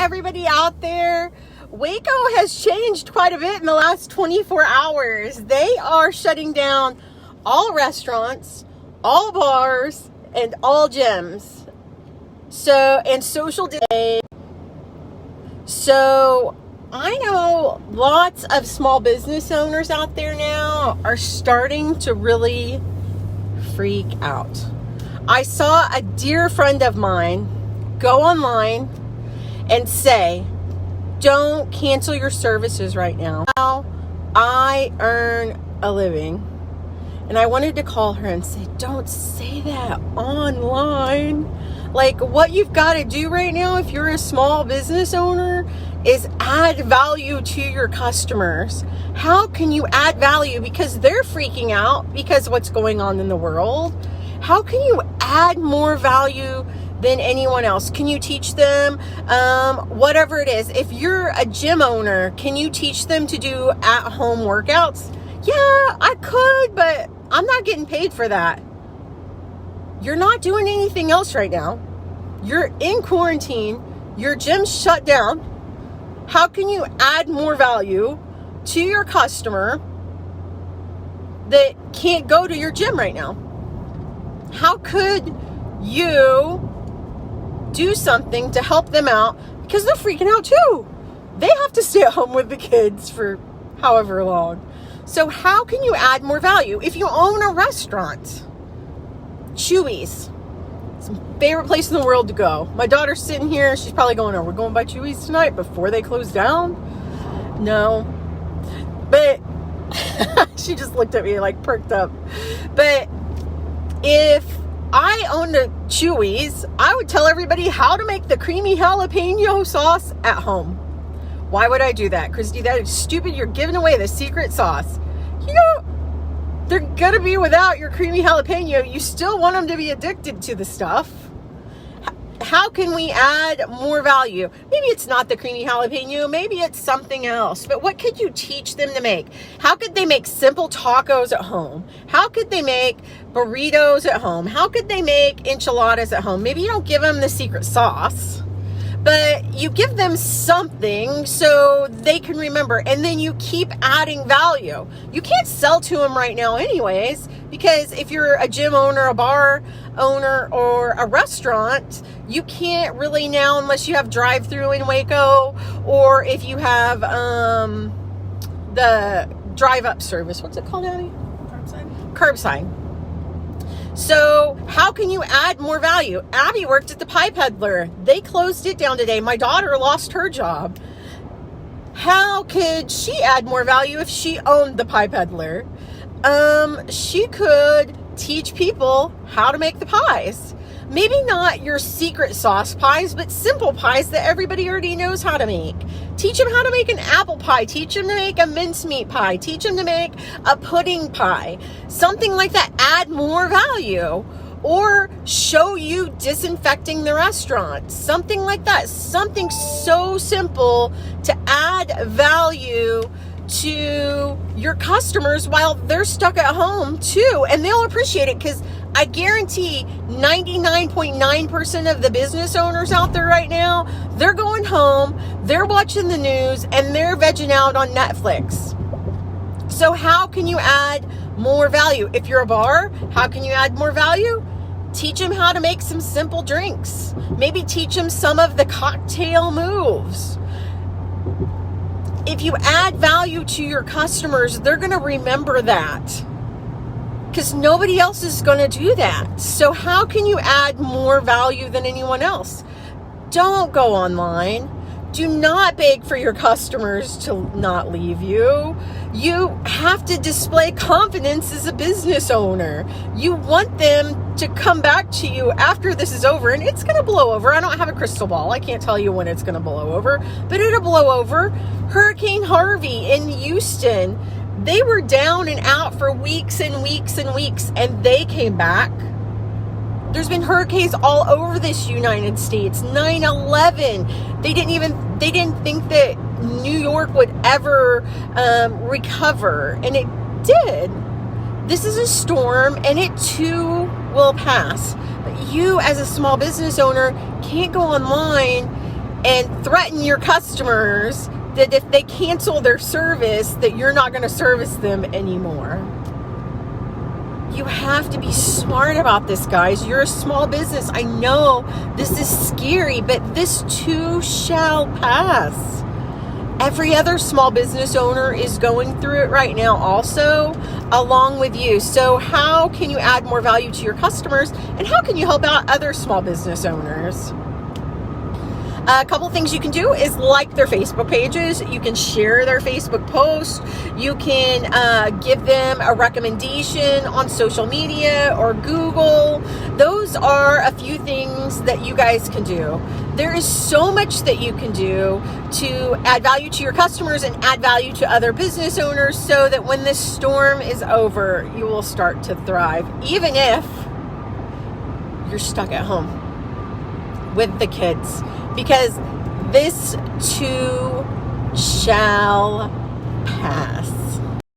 everybody out there. Waco has changed quite a bit in the last 24 hours. They are shutting down all restaurants, all bars, and all gyms. And social day. So I know lots of small business owners out there now are starting to really freak out. I saw a dear friend of mine go online and say, don't cancel your services right now. I earn a living. And I wanted to call her and say, don't say that online. Like, what you've got to do right now, if you're a small business owner, is add value to your customers. How can you add value? Because they're freaking out because of what's going on in the world. How can you add more value than anyone else? Can you teach them whatever it is? If you're a gym owner, can you teach them to do at-home workouts? Yeah, I could, but I'm not getting paid for that. You're not doing anything else right now. You're in quarantine. Your gym's shut down. How can you add more value to your customer that can't go to your gym right now? How could you do something to help them out? Because they're freaking out too. They have to stay at home with the kids for however long. So how can you add more value? If you own a restaurant, Chewy's, it's my favorite place in the world to go. My daughter's sitting here. She's probably going, we're going by Chewy's tonight before they close down? No. But she just looked at me like perked up. But if I owned a Chewy's, I would tell everybody how to make the creamy jalapeno sauce at home. Why would I do that? Christy, that is stupid. You're giving away the secret sauce. They're going to be without your creamy jalapeno. You still want them to be addicted to the stuff. How can we add more value? Maybe it's not the creamy jalapeno. Maybe it's something else. But what could you teach them to make? How could they make simple tacos at home? How could they make burritos at home? How could they make enchiladas at home? Maybe you don't give them the secret sauce, but you give them something so they can remember, and then you keep adding value. You can't sell to them right now anyways, because if you're a gym owner, a bar owner, or a restaurant, you can't really now unless you have drive-through in Waco, or if you have the drive-up service. What's it called, Abby? Curbside. So how can you add more value? Abby worked at the Pie Peddler. They closed it down today. My daughter lost her job. How could she add more value if she owned the Pie Peddler? She could teach people how to make the pies. Maybe not your secret sauce pies, but simple pies that everybody already knows how to make. Teach them how to make an apple pie. Teach them to make a mincemeat pie. Teach them to make a pudding pie. Something like that. Add more value. Or show you disinfecting the restaurant. Something like that. Something so simple to add value to your customers while they're stuck at home too. And they'll appreciate it, because I guarantee 99.9% of the business owners out there right now, they're going home, they're watching the news, and they're vegging out on Netflix. So how can you add more value? If you're a bar, how can you add more value? Teach them how to make some simple drinks. Maybe teach them some of the cocktail moves. If you add value to your customers, they're going to remember that, because nobody else is going to do that. So how can you add more value than anyone else? Don't go online. Do not beg for your customers to not leave you. You have to display confidence as a business owner. You want them to come back to you after this is over, and it's going to blow over. I don't have a crystal ball. I can't tell you when it's going to blow over, but it'll blow over. Hurricane Harvey in Houston, they were down and out for weeks and weeks and weeks, and they came back. There's been hurricanes all over this United States. 9/11, they didn't think that New York would ever recover, and it did. This is a storm, and it too will pass. But you, as a small business owner, can't go online and threaten your customers that if they cancel their service, that you're not going to service them anymore. You have to be smart about this, guys. You're a small business. I know this is scary, but this too shall pass. Every other small business owner is going through it right now also, along with you. So how can you add more value to your customers, and how can you help out other small business owners? A couple things you can do is like their Facebook pages. You can share their Facebook posts. You can give them a recommendation on social media or Google. Those are a few things that you guys can do. There is so much that you can do to add value to your customers and add value to other business owners, so that when this storm is over, you will start to thrive, even if you're stuck at home with the kids. Because this too shall pass.